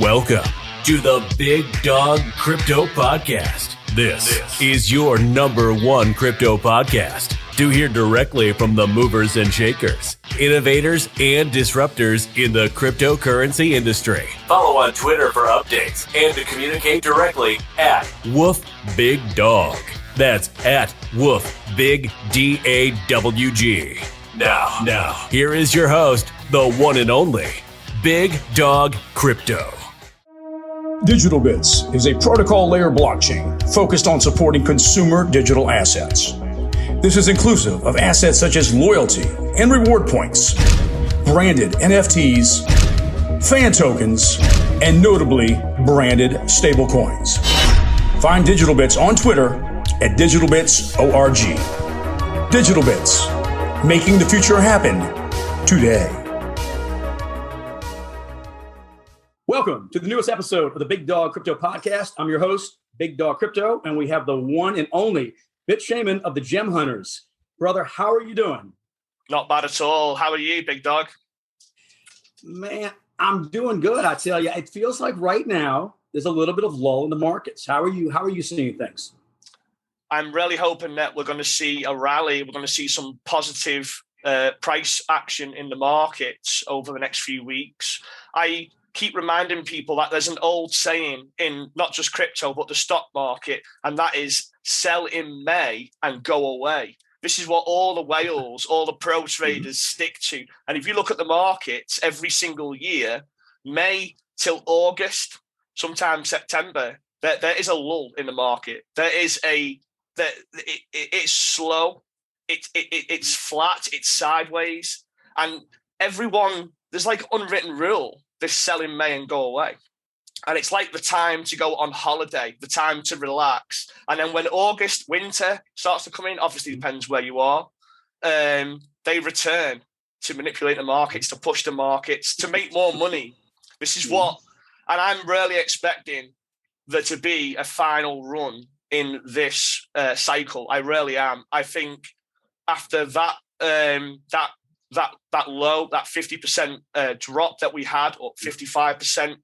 Welcome to the Big Dawg Crypto Podcast. This is your number one crypto podcast to hear directly from the movers and shakers, innovators, and disruptors in the cryptocurrency industry. Follow on Twitter for updates and to communicate directly at Woof Big Dawg. That's at Woof Big DAWG. Now, here is your host, the one and only Big Dawg Crypto. DigitalBits is a protocol layer blockchain focused on supporting consumer digital assets. This is inclusive of assets such as loyalty and reward points, branded NFTs, fan tokens, and notably branded stablecoins. Find DigitalBits on Twitter at DigitalBitsORG. DigitalBits, making the future happen today. Welcome to the newest episode of the Big Dawg Crypto Podcast. I'm your host, Big Dawg Crypto, and we have the one and only Bit Shaman of the Gem Hunters. Brother, how are you doing? Not bad at all. How are you, Big Dawg? Man, I'm doing good. I tell you, it feels like right now there's a little bit of lull in the markets. How are you seeing things? I'm really hoping that we're going to see a rally. We're going to see some positive price action in the markets over the next few weeks. I keep reminding people that there's an old saying in not just crypto, but the stock market, and that is sell in May and go away. This is what all the whales, all the pro traders stick to. And if you look at the markets every single year, May till August, sometimes September, there is a lull in the market. It's slow, it's flat, it's sideways, and everyone, there's like unwritten rule. This sell in May and go away. And it's like the time to go on holiday, the time to relax. And then when August, winter starts to come in, obviously depends where you are, they return to manipulate the markets, to push the markets, to make more money. This is what, and I'm really expecting there to be a final run in this cycle. I really am. I think after that, that low, that 50% drop that we had, or 55%,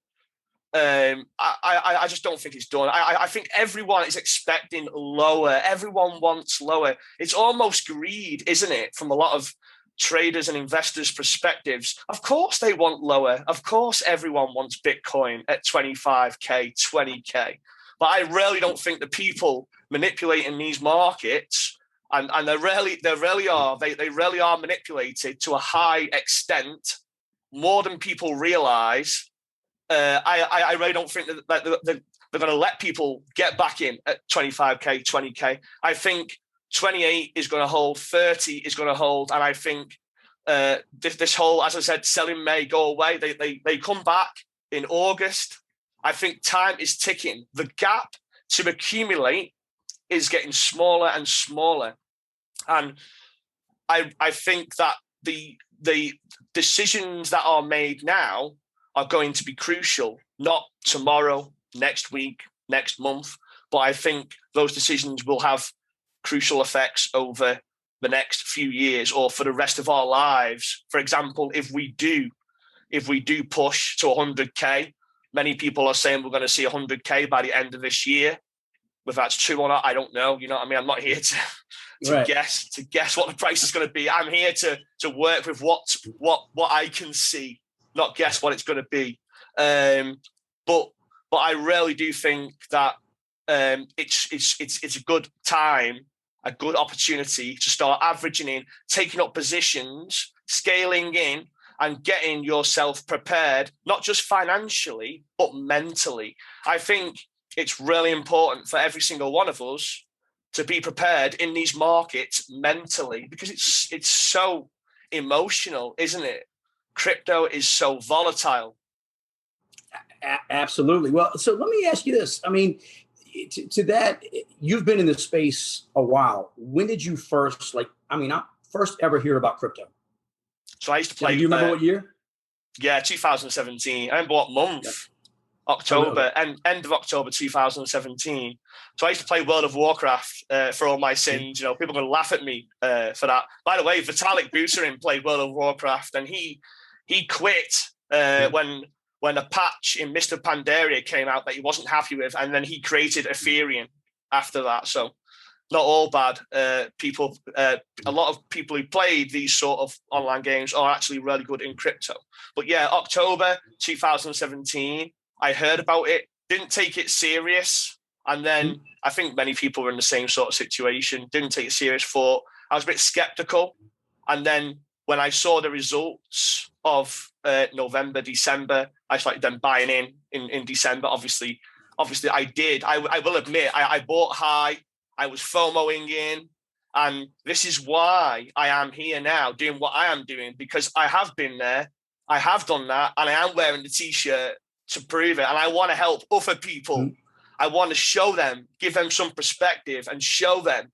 I just don't think it's done. I think everyone is expecting lower. Everyone wants lower. It's almost greed, isn't it? From a lot of traders and investors' perspectives. Of course they want lower. Of course everyone wants Bitcoin at 25K, 20K. But I really don't think the people manipulating these markets, and they really are manipulated to a high extent, more than people realize. I really don't think that they're going to let people get back in at 25K, 20K. I think 28 is going to hold, 30 is going to hold, and I think this whole, as I said, selling May, go away. They come back in August. I think time is ticking. The gap to accumulate is getting smaller and smaller. And I think that the decisions that are made now are going to be crucial, not tomorrow, next week, next month, but I think those decisions will have crucial effects over the next few years or for the rest of our lives. For example, if we do push to 100K, many people are saying we're going to see 100K by the end of this year. Whether that's true or not, I don't know. You know what I mean? I'm not here to guess what the price is going to be. I'm here to work with what I can see, not guess what it's going to be. But I really do think that it's a good time, a good opportunity to start averaging in, taking up positions, scaling in, and getting yourself prepared, not just financially, but mentally. I think it's really important for every single one of us to be prepared in these markets mentally, because it's so emotional, isn't it? Crypto is so volatile. Absolutely. Well, so let me ask you this. I mean, to that, you've been in this space a while. When did you first, I first ever hear about crypto? So I used to play. Do you remember what year? Yeah, 2017. I remember what month. Yeah. October, end of October 2017. So I used to play World of Warcraft for all my sins. You know, people are going to laugh at me for that. By the way, Vitalik Buterin played World of Warcraft, and he quit when when a patch in Mr. Pandaria came out that he wasn't happy with, and then he created Ethereum after that. So not all bad. A lot of people who played these sort of online games are actually really good in crypto. But yeah, October 2017, I heard about it, didn't take it serious. And then I think many people were in the same sort of situation, didn't take it serious, thought I was a bit skeptical. And then when I saw the results of November, December, I started then buying in December. Obviously I did. I will admit, I bought high. I was FOMOing in. And this is why I am here now doing what I am doing, because I have been there. I have done that. And I am wearing the T-shirt to prove it. And I want to help other people. I want to show them, give them some perspective and show them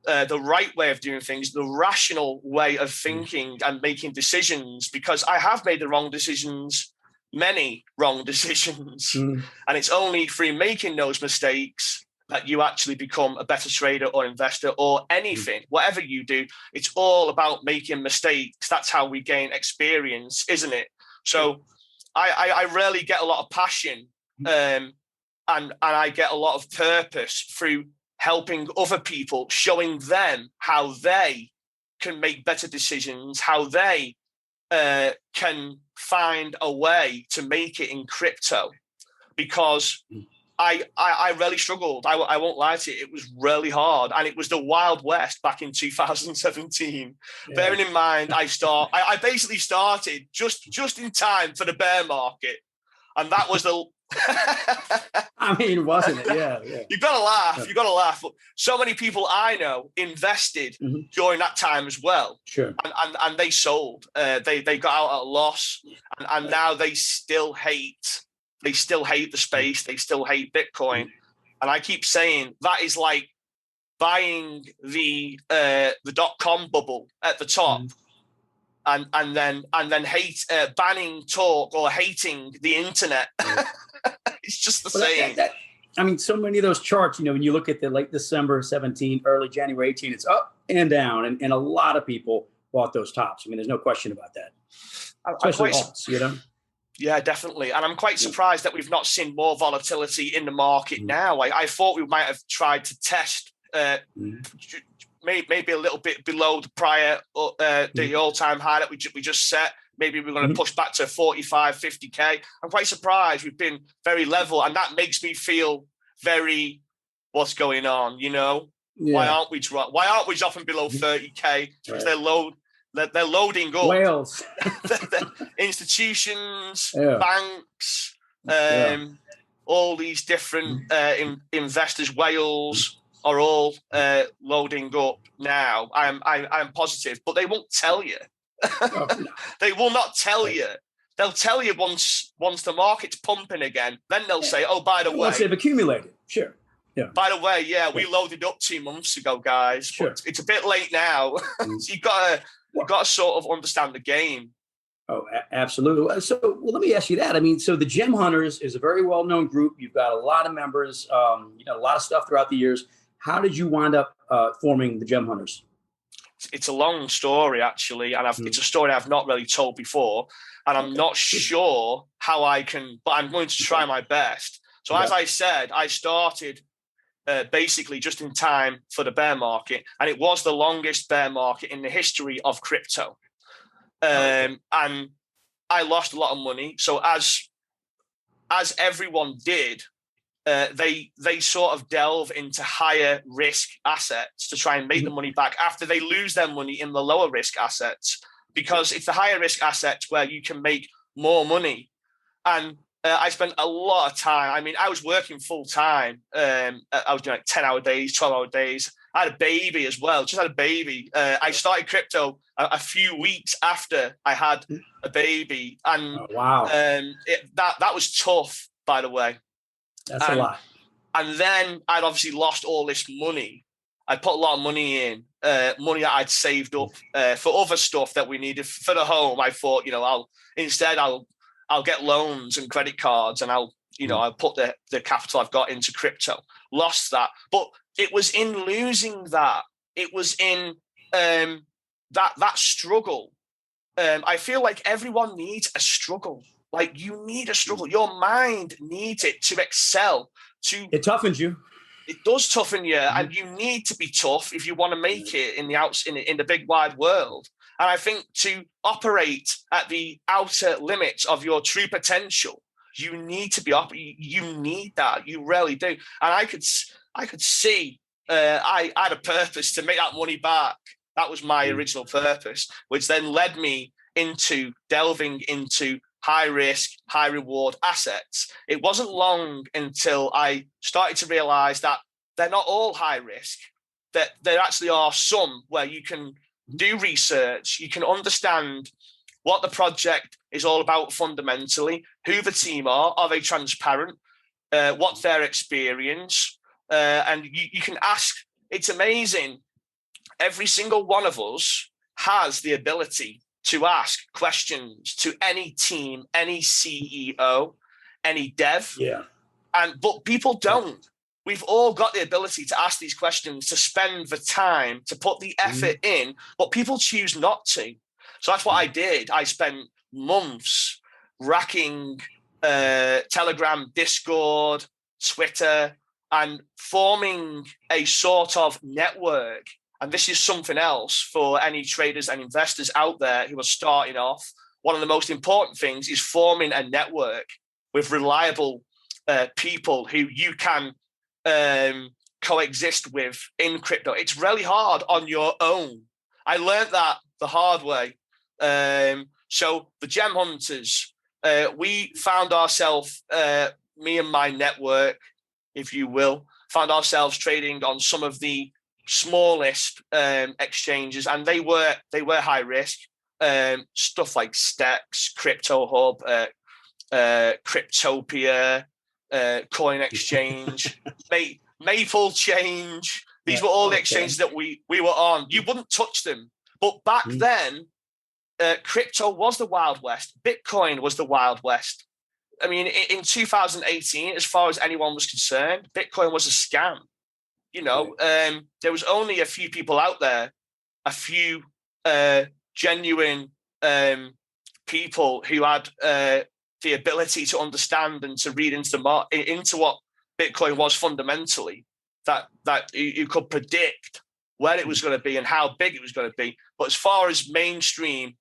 the right way of doing things, the rational way of thinking and making decisions, because I have made the wrong decisions, many wrong decisions. And it's only through making those mistakes that you actually become a better trader or investor or anything, whatever you do. It's all about making mistakes. That's how we gain experience, isn't it? So I really get a lot of passion and I get a lot of purpose through helping other people, showing them how they can make better decisions, how they can find a way to make it in crypto. Because I really struggled. I won't lie to you. It was really hard. And it was the Wild West back in 2017. Yeah. Bearing in mind, I basically started just in time for the bear market. And that was the... I mean, wasn't it? Yeah. You've got to laugh. Yeah. You've got to laugh. But so many people I know invested during that time as well. Sure. And they sold. They got out at a loss. And now they still hate... They still hate the space. They still hate Bitcoin. And I keep saying that is like buying the .com bubble at the top and then banning talk or hating the internet. It's just the same. I mean, so many of those charts, when you look at the late December 17, early January 18, it's up and down. And a lot of people bought those tops. I mean, there's no question about that. Especially alts, Yeah, definitely. And I'm quite surprised that we've not seen more volatility in the market now. I thought we might have tried to test maybe a little bit below the prior, the all-time high that we just set. Maybe we're going to push back to 45, 50K. I'm quite surprised we've been very level. And that makes me feel very, what's going on, Yeah. Why aren't we dropping below 30K? Because they're loading up. Whales. Institutions, banks, all these different investors, whales are all loading up now. I'm positive, but they won't tell you. They will not tell you. They'll tell you once the market's pumping again. Then they'll say, "Oh, by the way, once they've accumulated." Sure. Yeah. By the way, we loaded up 2 months ago, guys. Sure. But it's a bit late now. So you've got to sort of understand the game. Oh, absolutely. So, let me ask you that. I mean, so the Gem Hunters is a very well-known group. You've got a lot of members, a lot of stuff throughout the years. How did you wind up forming the Gem Hunters? It's a long story, actually, and it's a story I've not really told before, and I'm not sure how I can, but I'm going to try my best. So as I said, I started basically just in time for the bear market, and it was the longest bear market in the history of crypto. And I lost a lot of money. So as everyone did, they sort of delve into higher risk assets to try and make the money back after they lose their money in the lower risk assets, because it's the higher risk assets where you can make more money. And I spent a lot of time. I mean, I was working full time. I was doing like 10-hour days, 12-hour days. I had a baby as well. Just had a baby. I started crypto a few weeks after I had a baby, and that was tough. By the way, that's a lot. And then I'd obviously lost all this money. I put a lot of money in, money that I'd saved up for other stuff that we needed for the home. I thought, I'll get loans and credit cards, and I'll put the capital I've got into crypto. Lost that. But it was in losing that. It was in that struggle. I feel like everyone needs a struggle. Like, you need a struggle. Your mind needs it to excel. It toughens you. It does toughen you, and you need to be tough if you want to make it in the big wide world. And I think to operate at the outer limits of your true potential, you need to be up. You need that. You really do. And I could see I had a purpose to make that money back. That was my original purpose, which then led me into delving into high risk, high reward assets. It wasn't long until I started to realize that they're not all high risk, that there actually are some where you can do research, you can understand what the project is all about fundamentally, who the team are they transparent, what's their experience, and you can ask. It's amazing. Every single one of us has the ability to ask questions to any team, any CEO, any dev. Yeah. But people don't. We've all got the ability to ask these questions, to spend the time, to put the effort in, but people choose not to. So that's what I did. I spent months racking Telegram, Discord, Twitter, and forming a sort of network. And this is something else for any traders and investors out there who are starting off. One of the most important things is forming a network with reliable people who you can coexist with in crypto. It's really hard on your own. I learned that the hard way. So the Gem Hunters, we found ourselves, me and my network, if you will, found ourselves trading on some of the smallest exchanges, and they were high risk. Stuff like Stex, Crypto Hub, Cryptopia, Coin Exchange, Maple Change. These were all the exchanges that we were on. You wouldn't touch them. But back then, crypto was the Wild West. Bitcoin was the Wild West. I mean, in 2018, as far as anyone was concerned, Bitcoin was a scam. You know, there was only a few people out there, a few genuine people who had the ability to understand and to read into what Bitcoin was fundamentally, that you could predict where it was going to be and how big it was going to be. But as far as mainstream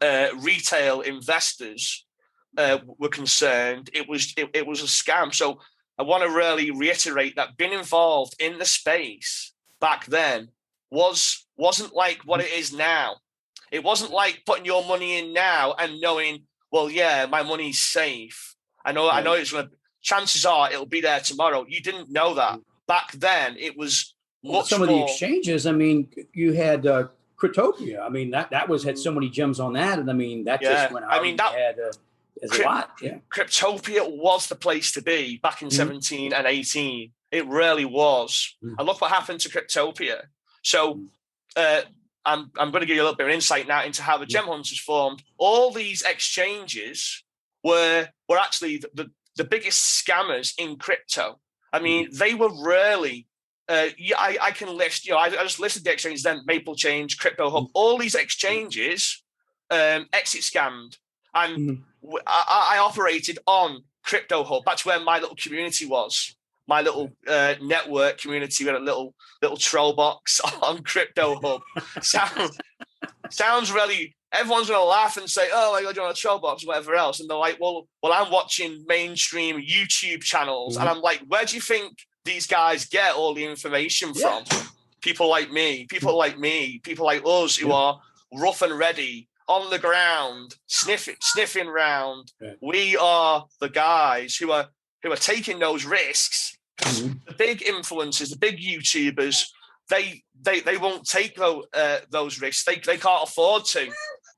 retail investors were concerned, it was a scam. So I want to really reiterate that being involved in the space back then wasn't like what it is now. It wasn't like putting your money in now and knowing, well, yeah, my money's safe. I know it's going to, chances are it'll be there tomorrow. You didn't know that. Back then, it was much some more. of the exchanges, I mean, you had Cryptopia. I mean, that had so many gems on that. And I mean, that just went out. I mean, that had a lot. Yeah. Cryptopia was the place to be back in 17 and 18. It really was. And look what happened to Cryptopia. So I'm going to give you a little bit of insight now into how the Gem Hunters formed. All these exchanges were actually the biggest scammers in crypto. I mean, they were really, I can list, I just listed the exchanges then, Maple Change, Crypto Hub, all these exchanges exit scammed. And I operated on Crypto Hub. That's where my little community was. My little network community. We had a little troll box on Crypto Hub. Sounds really. Everyone's gonna laugh and say, "Oh, my God, you're on a troll box," or whatever else. And they're like, "Well, I'm watching mainstream YouTube channels," and I'm like, "Where do you think these guys get all the information from?" People like me, people like us, who are rough and ready, on the ground, sniffing round. We are the guys who are taking those risks. The big influencers, the big YouTubers, they won't take those risks. They can't afford to.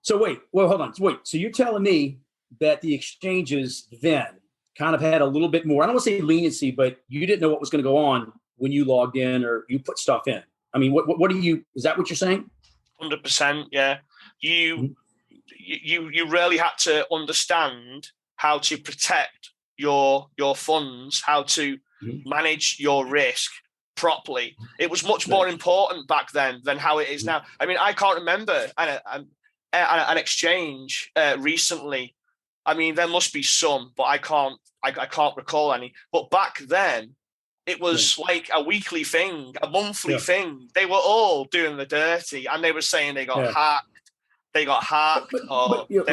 So hold on. So you're telling me that the exchanges then kind of had a little bit more, I don't want to say leniency, but you didn't know what was going to go on when you logged in or you put stuff in. I mean, what do you, is that what you're saying? 100%. Yeah. You really had to understand how to protect your funds, how to manage your risk properly. It was much more important back then than how it is now. I mean, I can't remember an exchange recently I mean, there must be some, but I can't recall any. But back then, it was like a weekly thing, a monthly thing. They were all doing the dirty, and they were saying they got hacked. They got hacked, but you're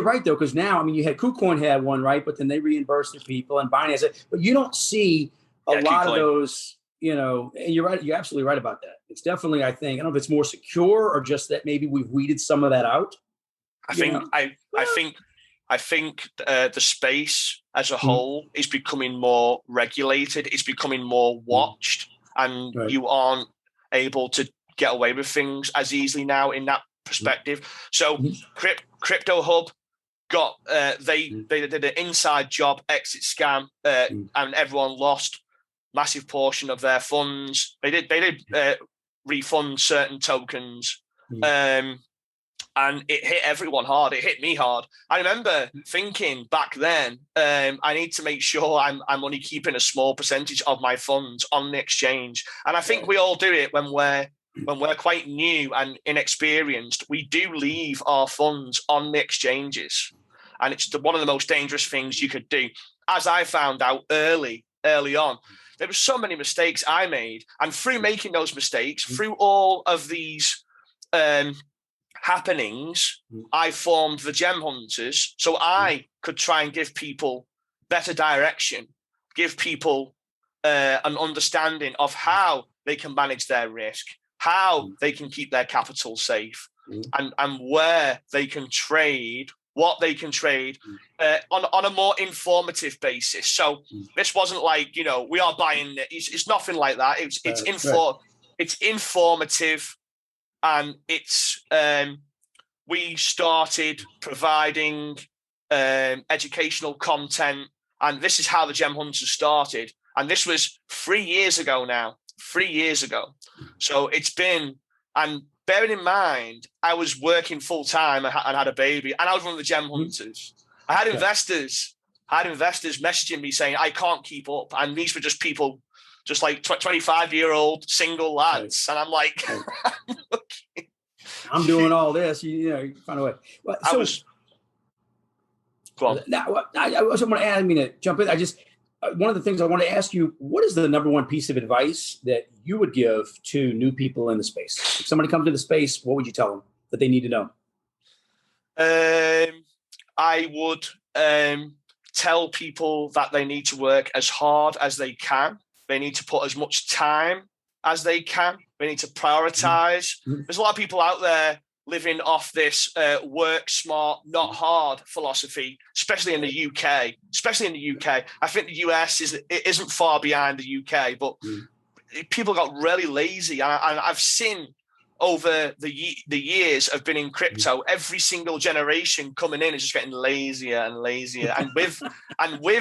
right though, because now, I mean, you had KuCoin had one, right? But then they reimbursed their people, and Binance. But you don't see a lot of those, you know. And you're right. You're absolutely right about that. It's definitely, I think, I don't know if it's more secure or just that maybe we've weeded some of that out. I think the space as a whole is becoming more regulated. It's becoming more watched, and you aren't able to get away with things as easily now in that perspective. So Crypto Hub got they did an inside job exit scam, and everyone lost massive portion of their funds. They did refund certain tokens, and it hit everyone hard. It hit me hard. I remember thinking back then, I need to make sure I'm only keeping a small percentage of my funds on the exchange. And I think we all do it when we're quite new and inexperienced. We do leave our funds on the exchanges, and it's one of the most dangerous things you could do. As I found out early on, there were so many mistakes I made, and through making those mistakes, through all of these happenings, I formed the Gem Hunters so I could try and give people better direction, give people an understanding of how they can manage their risk, how they can keep their capital safe, and where they can trade, what they can trade on a more informative basis. So this wasn't like, you know, we are buying it. It's nothing like that. It's informative. And it's we started providing educational content, and this is how the Gem Hunters started. And this was 3 years ago now. 3 years ago. So it's been, and bearing in mind, I was working full time and had a baby, and I was one of the Gem Hunters. I had investors messaging me saying I can't keep up, and these were just people, just like 25-year-old single lads, and I'm like, I'm doing all this. You know, you find a way. Well, so, go on. Now, I also want to add. I mean, to jump in. One of the things I want to ask you: what is the number one piece of advice that you would give to new people in the space? If somebody comes to the space, what would you tell them that they need to know? I would tell people that they need to work as hard as they can. They need to put as much time as they can. They need to prioritize. There's a lot of people out there living off this work smart, not hard philosophy, especially in the UK. I think the US isn't far behind the UK, but people got really lazy. And I've seen over the years of being in crypto, every single generation coming in is just getting lazier and lazier. And with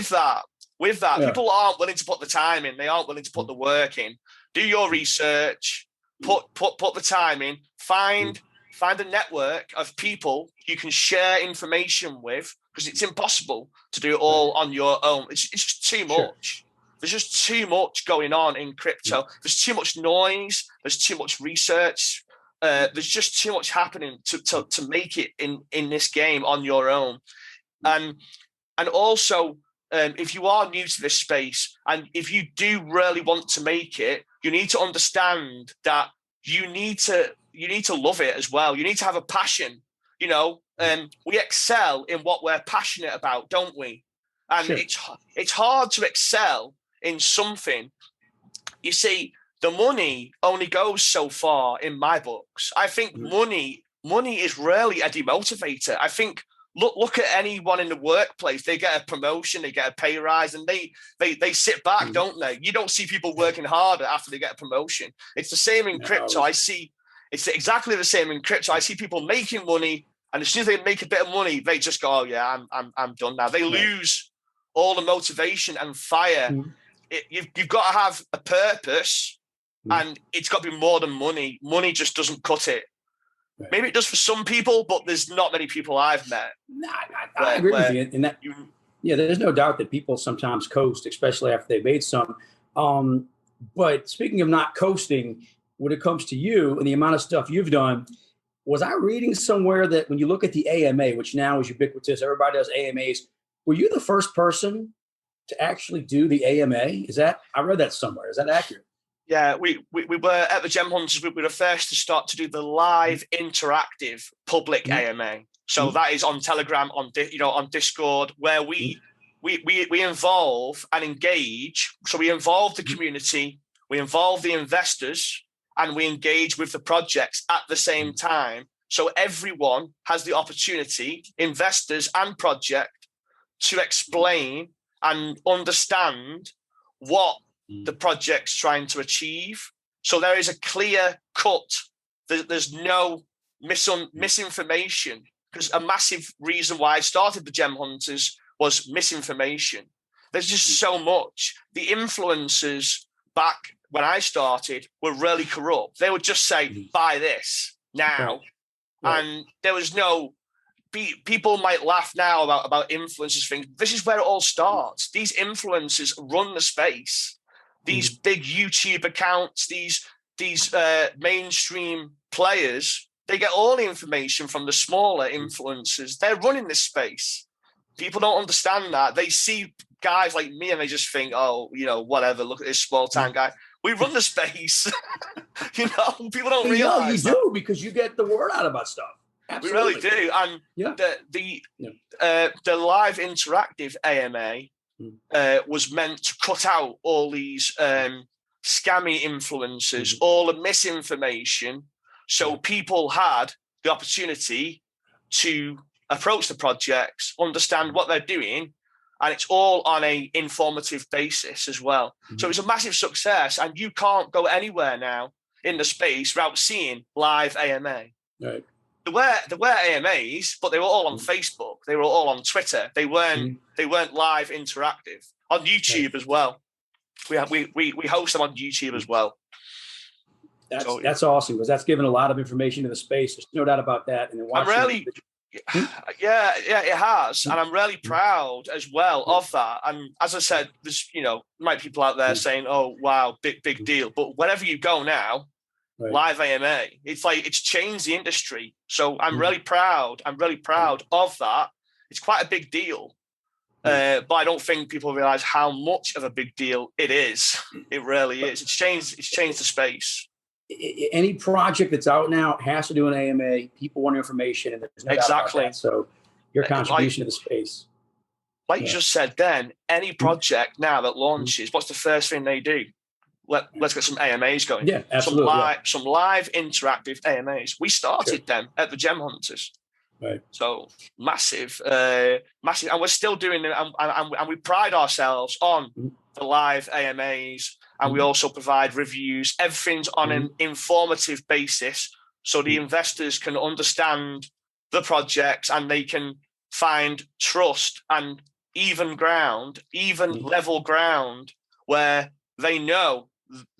that, people aren't willing to put the time in. They aren't willing to put the work in. Do your research, put the time in, find a network of people you can share information with, because it's impossible to do it all on your own. It's just too much. There's just too much going on in crypto. There's too much noise. There's too much research. There's just too much happening to make it in this game on your own. And also, if you are new to this space, and if you do really want to make it, you need to understand that you need to love it as well. You need to have a passion. You know, we excel in what we're passionate about, don't we? And it's hard to excel in something. You see, the money only goes so far in my books. I think money is really a demotivator. I think look at anyone in the workplace. They get a promotion, they get a pay rise, and they sit back, don't they? You don't see people working harder after they get a promotion. It's the same in crypto. It's exactly the same in crypto. I see people making money, and as soon as they make a bit of money, they just go, "Oh yeah, I'm done now." They lose all the motivation and fire. You've got to have a purpose, and it's got to be more than money. Money just doesn't cut it. Maybe it does for some people, but there's not many people I've met. I agree with you in that. There's no doubt that people sometimes coast, especially after they've made some. But speaking of not coasting, when it comes to you and the amount of stuff you've done, Was I reading somewhere that when you look at the AMA, which now is ubiquitous, everybody does AMAs, were you the first person to actually do the AMA? I read that somewhere. Is that accurate? Yeah, we were at the Gem Hunters. We were the first to start to do the live interactive public AMA. So that is on Telegram, on Discord, where we involve and engage. So we involve the community, we involve the investors, and we engage with the projects at the same time. So everyone has the opportunity, investors and project, to explain and understand what the project's trying to achieve. So there is a clear cut. There's no misinformation, because a massive reason why I started the Gem Hunters was misinformation. There's just so much. The influencers back when I started were really corrupt. They would just say, buy this now. Right. And there was no, people might laugh now about influencers things. This is where it all starts. These influencers run the space. These big YouTube accounts, these mainstream players, they get all the information from the smaller influencers. They're running this space. People don't understand that. They see guys like me and they just think, oh, whatever, look at this small time guy. We run the space. People don't realize. You do, because you get the word out about stuff. Absolutely. We really do. And the live interactive AMA was meant to cut out all these scammy influencers, all the misinformation. So people had the opportunity to approach the projects, understand what they're doing, and it's all on a informative basis as well. So it's a massive success, and you can't go anywhere now in the space without seeing live AMA. Right. There were AMAs, but they were all on Facebook. They were all on Twitter. They weren't live interactive on YouTube as well. We host them on YouTube as well. That's awesome, because that's given a lot of information to the space. There's no doubt about that. And it has, and I'm really proud as well of that. And as I said, there's might be people out there saying, "Oh, wow, big deal." But wherever you go now, live AMA, it's like it's changed the industry. So I'm really proud. I'm really proud of that. It's quite a big deal, but I don't think people realize how much of a big deal it is. It really is. It's changed the space. Any project that's out now has to do an AMA. People want information, and there's no doubt about that. So your contribution to the space. You just said then, any project now that launches, what's the first thing they do? Let's get some AMAs going. Yeah, absolutely. Some live interactive AMAs. We started them at the Gem Hunters. Right. So massive, and we're still doing it, and we pride ourselves on the live AMAs, and we also provide reviews. Everything's on an informative basis, so the investors can understand the projects and they can find trust and even level ground where they know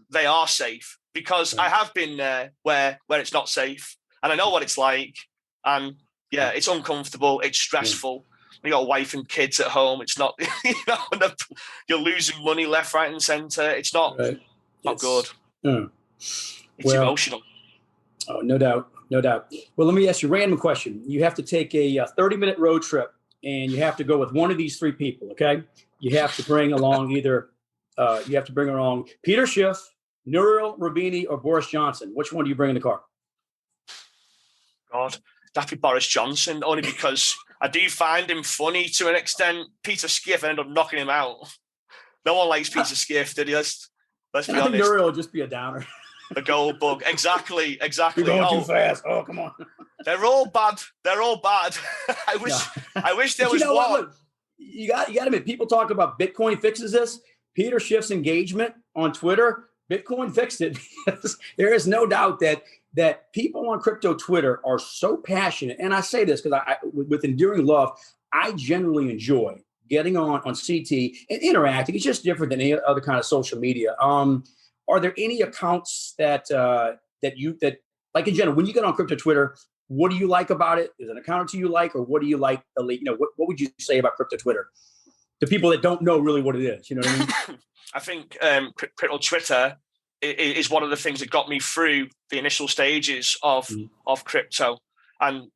they are safe. Because I have been there where it's not safe, and I know what it's like, and it's uncomfortable, it's stressful. You got a wife and kids at home. It's not, you're losing money left, right, and center. It's not good. It's emotional. Oh, no doubt. Well, let me ask you a random question. You have to take a 30-minute road trip, and you have to go with one of these three people. Okay, you have to bring along Peter Schiff, Nouriel Roubini, or Boris Johnson. Which one do you bring in the car? God, that'd be Boris Johnson, only because I do find him funny to an extent. Peter Schiff, I ended up knocking him out. No one likes Peter Schiff, did he? Let's be honest. I think Nouriel would just be a downer. The gold bug. Exactly. You're going too fast. Oh, come on. They're all bad. I wish there was one. Look, you got to admit, people talk about Bitcoin fixes this. Peter Schiff's engagement on Twitter, Bitcoin fixed it. There is no doubt that people on crypto Twitter are so passionate. And I say this because with enduring love, I generally enjoy getting on CT and interacting. It's just different than any other kind of social media. Are there any accounts that like in general, when you get on crypto Twitter, what do you like about it? Is it an account or two you like, or what do you like? What would you say about crypto Twitter to people that don't know really what it is? You know what I mean? I think crypto Twitter is one of the things that got me through the initial stages of crypto, and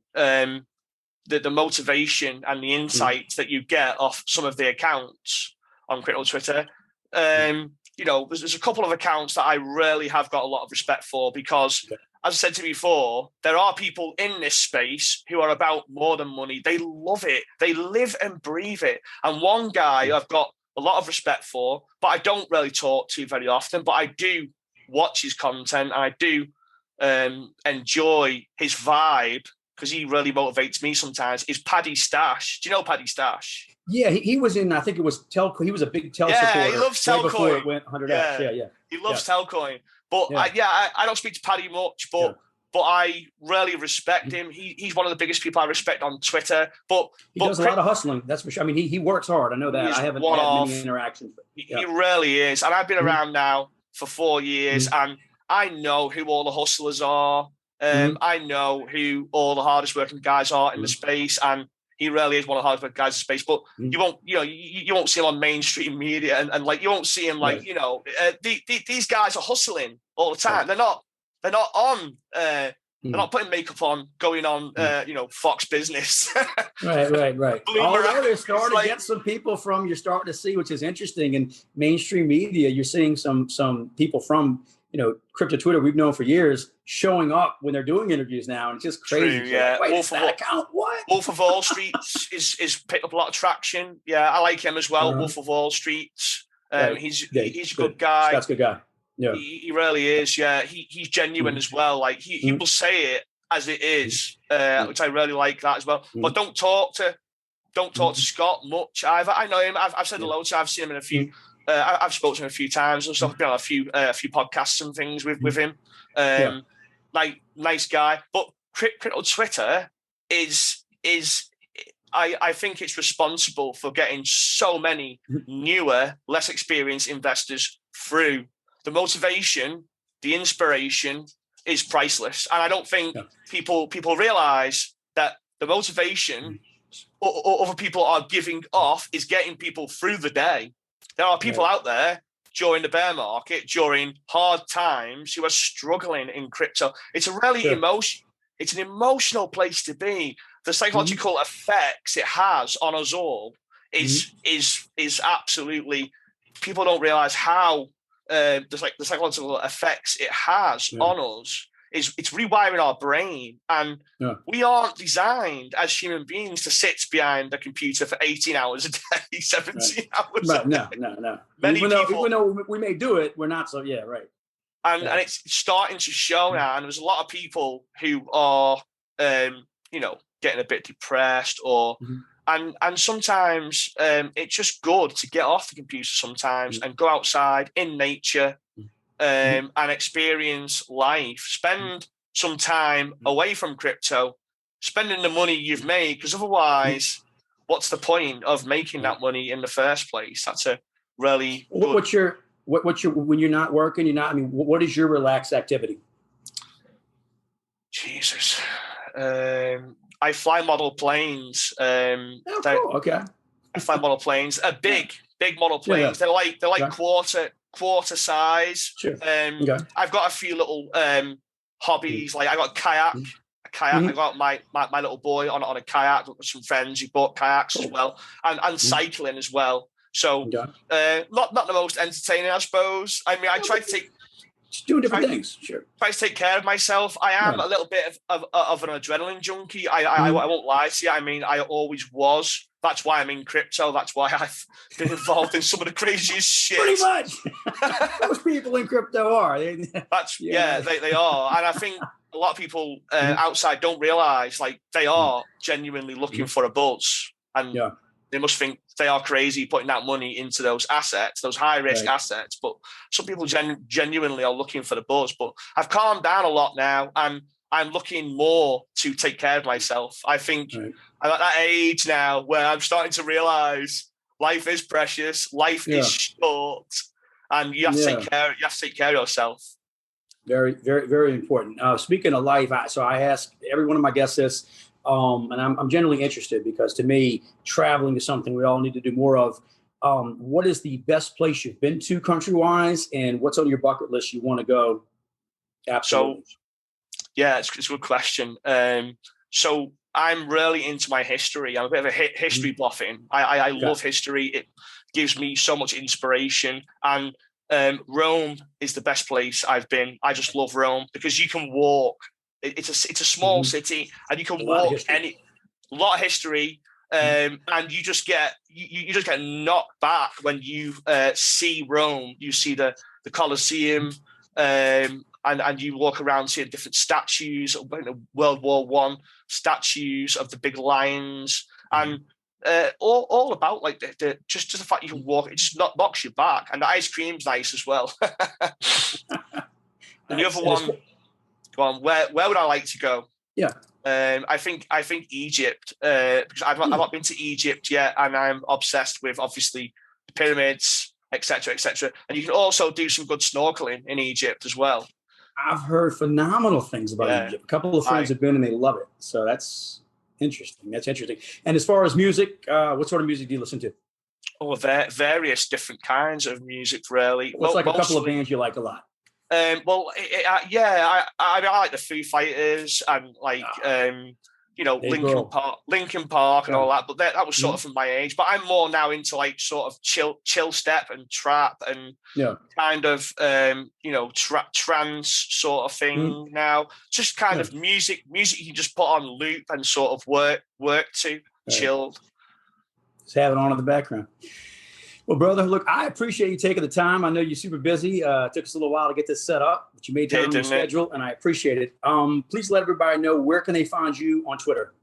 the motivation and the insight that you get off some of the accounts on crypto Twitter. There's a couple of accounts that I really have got a lot of respect for because, as I said to you before, there are people in this space who are about more than money. They love it. They live and breathe it. And one guy I've got a lot of respect for, but I don't really talk to very often, but I do watch his content and I do enjoy his vibe because he really motivates me sometimes, is Paddy Stash. Do you know Paddy Stash? Yeah, he was in, I think it was Telco. He was a big Tel supporter. Yeah, he loves Telcoin. Right before it went 100x. Yeah. He loves Telcoin. But I don't speak to Paddy much, but I really respect him. He's one of the biggest people I respect on Twitter. But he does a lot of hustling, that's for sure. I mean, he works hard. I know that. I haven't had many interactions. But, He really is. And I've been around now for 4 years, and I know who all the hustlers are. I know who all the hardest working guys are in the space, and he really is one of the hardest working guys in space. But you won't see him on mainstream media, and like you won't see him these guys are hustling all the time. They're not on. They're not putting makeup on, going on, Fox Business. Right. Although they're starting to get some people from, you're starting to see, which is interesting, in mainstream media, you're seeing some people from, crypto Twitter we've known for years showing up when they're doing interviews now, and it's just crazy. True, yeah. Wait, is that account? What? Wolf of Wall Street is picked up a lot of traction. Yeah, I like him as well. Wolf of Wall Street. He's a good guy. That's a good guy. Yeah, he really is. Yeah, he's genuine as well. Like he will say it as it is, which I really like that as well. But don't talk to Scott much either. I know him. I've said hello to him. I've seen him in a few. I've spoken to him a few times and stuff. I've been on a few podcasts and things with him. Like nice guy. But crypto Twitter is I think it's responsible for getting so many newer, less experienced investors through. The motivation, the inspiration is priceless. And I don't think people realize that the motivation other people are giving off is getting people through the day. There are people out there during the bear market, during hard times, who are struggling in crypto. It's a really it's an emotional place to be. The psychological effects it has on us all is absolutely, people don't realize how the psychological effects it has on us. It's rewiring our brain, and we aren't designed as human beings to sit behind a computer for 18 hours a day, 17 hours a day. No. Even though we may do it, we're not so, And it's starting to show now, and there's a lot of people who are, getting a bit depressed or, and sometimes it's just good to get off the computer sometimes and go outside in nature and experience life. Spend some time away from crypto, spending the money you've made, because otherwise, what's the point of making that money in the first place? That's a really good... What's your when you're not working, what is your relaxed activity? Jesus. I fly model planes. Cool. Okay. I fly model planes. Big model planes. They're like quarter size. Sure. I've got a few little hobbies. Like I got a kayak. I got my little boy on a kayak with some friends who bought kayaks as well, and cycling as well. So not the most entertaining, I suppose. I mean, I try to take... Just doing different things, sure. Try to take care of myself. I am a little bit of an adrenaline junkie. I won't lie to you. I mean, I always was. That's why I'm in crypto. That's why I've been involved in some of the craziest shit. Pretty much. Most people in crypto are. They are. And I think a lot of people outside don't realize, like, they are genuinely looking for a buzz. And they must think they are crazy putting that money into those assets, those high-risk assets. But some people genuinely are looking for the buzz. But I've calmed down a lot now, and I'm looking more to take care of myself. I think I'm at that age now where I'm starting to realize life is precious, life is short, and you have to take care. You have to take care of yourself. Very, very, very important. Speaking of life, so I ask every one of my guests this. And I'm generally interested because, to me, traveling is something we all need to do more of. what is the best place you've been to country-wise, and what's on your bucket list you want to go? Absolutely. So, yeah, it's a good question. So I'm really into my history. I'm a bit of a history buffing. I love history. It gives me so much inspiration. And Rome is the best place I've been. I just love Rome because you can walk. It's a small city, and you can walk a lot of history. And you just get knocked back when you see Rome. You see the Colosseum, and you walk around seeing different statues, World War I statues of the big lions, and all about like just the fact you can walk. It just knocks you back, and the ice cream's nice as well. And the other one, go on. Where would I like to go? Yeah. I think Egypt, because I've not been to Egypt yet, and I'm obsessed with obviously the pyramids, etc., etc. And you can also do some good snorkeling in Egypt as well. I've heard phenomenal things about Egypt. A couple of friends have been and they love it. So that's interesting. And as far as music, what sort of music do you listen to? Oh, various different kinds of music, really. What's like a couple of bands you like a lot? I like the Foo Fighters and like Linkin Park and all that, but that was sort of from my age. But I'm more now into like sort of chill step and trap and kind of trance sort of thing now. Just kind of music you can just put on loop and sort of work to chilled. Just have it on in the background. Well, brother, look, I appreciate you taking the time. I know you're super busy. It took us a little while to get this set up, but you made time on your schedule, and I appreciate it. Please let everybody know, where can they find you on Twitter?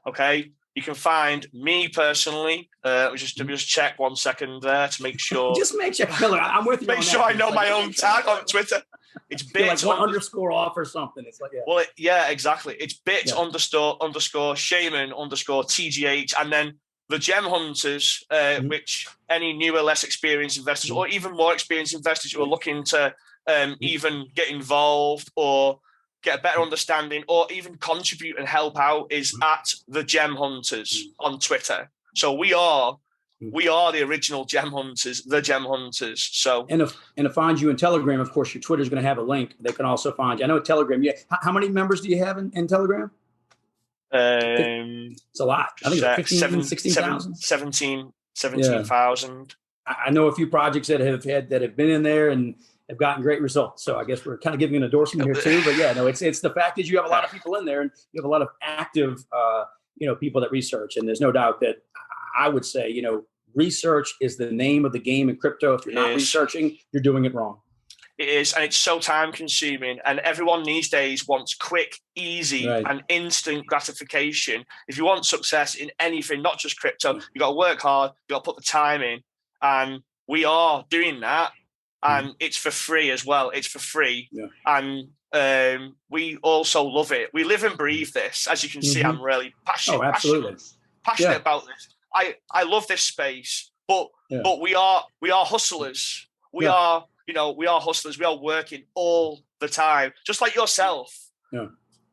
Okay. You can find me personally. Just check 1 second there to make sure. Just make sure. I'm with you. Make sure I know my own tag on Twitter. It's bits like underscore off or something. It's like Well, exactly. It's bits underscore shaman underscore TGH, and then the Gem Hunters, which any newer, less experienced investors, or even more experienced investors who are looking to even get involved or get a better understanding or even contribute and help out, is at the Gem Hunters on Twitter. So we are the original Gem Hunters, the Gem Hunters. So and to find you in Telegram, of course, your Twitter is going to have a link. They can also find you. I know Telegram. Yeah. How many members do you have in Telegram? It's a lot. I think it's like 16,000. 17,000. I know a few projects that have been in there and have gotten great results. So I guess we're kind of giving an endorsement here too. But yeah, no, it's the fact that you have a lot of people in there and you have a lot of active, people that research. And there's no doubt that I would say, research is the name of the game in crypto. If you're not researching, you're doing it wrong. It is, and it's so time consuming, and everyone these days wants quick, easy, and instant gratification. If you want success in anything, not just crypto, you got to work hard, you got to put the time in, and we are doing that, and it's for free as well. It's for free, and we also love it. We live and breathe this. As you can see, I'm really passionate about this. I love this space, but we are hustlers. We are hustlers. We are working all the time, just like yourself. Yeah.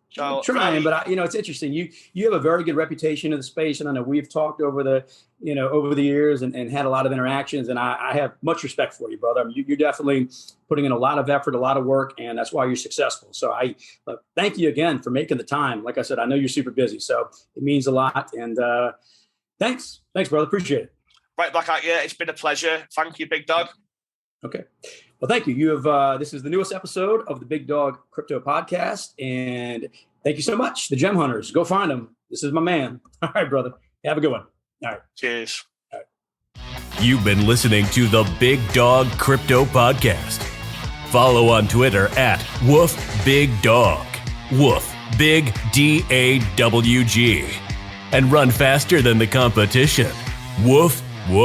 So, trying, but it's interesting. You have a very good reputation in the space, and I know we've talked over the years and had a lot of interactions, and I have much respect for you, brother. I mean, you're definitely putting in a lot of effort, a lot of work, and that's why you're successful. So I thank you again for making the time. Like I said, I know you're super busy, so it means a lot. And thanks, brother. Appreciate it. Right back at you. It's been a pleasure. Thank you, Big Dog. Okay. Well, thank you. You have this is the newest episode of the Big Dog Crypto Podcast, and thank you so much. The Gem Hunters, go find them. This is my man. All right, brother. Have a good one. All right. Cheers. All right. You've been listening to the Big Dog Crypto Podcast. Follow on Twitter at WoofBigDog. Woof, big DAWG. And run faster than the competition. Woof, woof.